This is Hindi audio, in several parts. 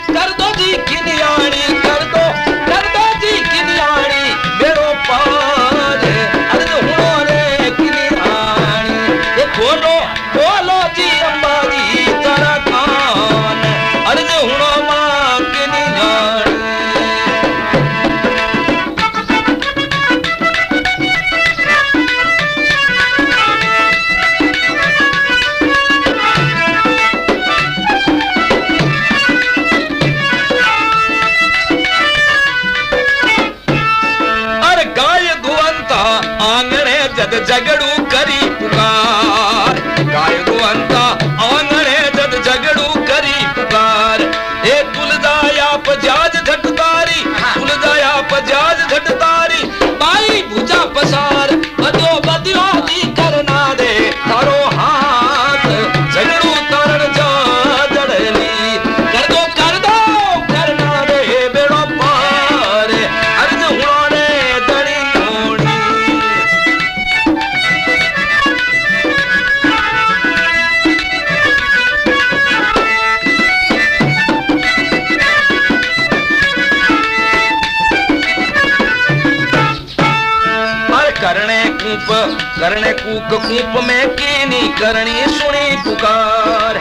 कर दो जी की नियाणी, कर दो जी की नियाणी, बेड़ो पार अर्ज हुणो रे की नियाणी। ये खोलो खोलो जी अम्बा जी तारा खान, अर्ज हुणो मां की नियाणी। झगड़ू करी पुकार, गाय दुअंता आंगणे जद झगड़ू करी पुकार। ए तुलदाया पजाज झटतारी, तुलदाया पजाज झटतारी, बाई भुजा पसार बदो बदियो दी करना दे तारो हाथ झगड़ू तरण जा जड़ली। कर दो करना दे बेड़ो पार अर्ज हुणो रे दड़ी नोड़ी। करने कूक कूप में कीनी करनी सुनी पुकार।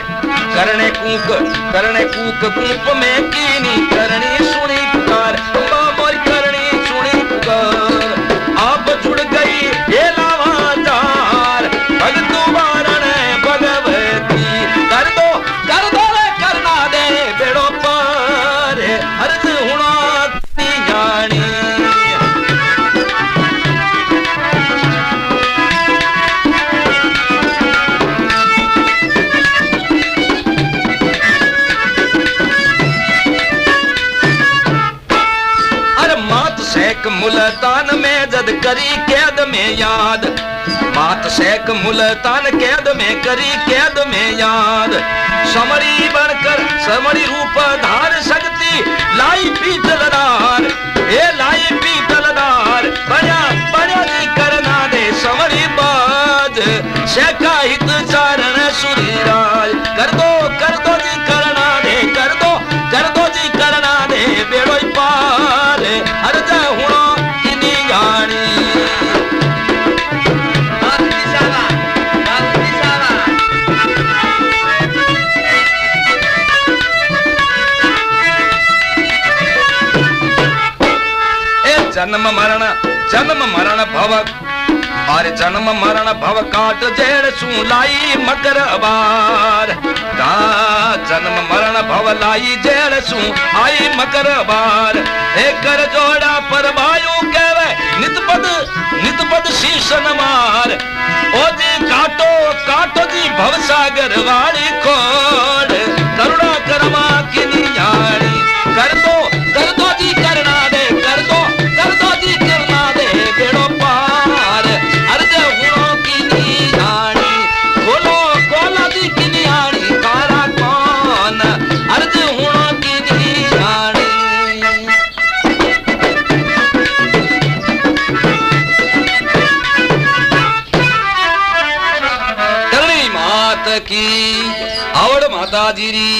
करने कूक कूप में कीनी करनी सुनी पुकार। अम्बा मोरी करनी सुनी पुकार। आप जुड़ गई ये लावादार भगतु बारण भगवती। कर दो रे करना दे बेड़ो पार अर्ज हुणो ती जानी। मुल्तान में जद करी कैद में याद, मात शेख मुल्तान कैद में करी कैद में याद। समरी बनकर समरी रूप धार सकती लाई पीतलदार, ए लाई पीतलदार बड़ा जी करना दे समरी बाज शेखा हित चारण सुरीराज। कर दो जी करना दे, कर दो जी करना दे बेड़ो पार अर्ज हुणो जन्म मरण भव और जन्म मरण भव काट जेड़ सू लाई मकर अबार। जन्म मरण भव लाई जेड़ सू आई मकर अबार। कर जोड़ा पर वायु कहवे नितपद शीश न मार। ओ जी काटो जी भवसागर वाली खोड़ करुणा करमा की नियाणी। कर दो जी करना दे, कर दो जी करना दे बेड़ो पार अर्ज हुणो की नियाणी। खोलो जी की नियाणी कारा कौन अर्ज हुणो की नियाणी। करणी मात की आवड़ माता जी री।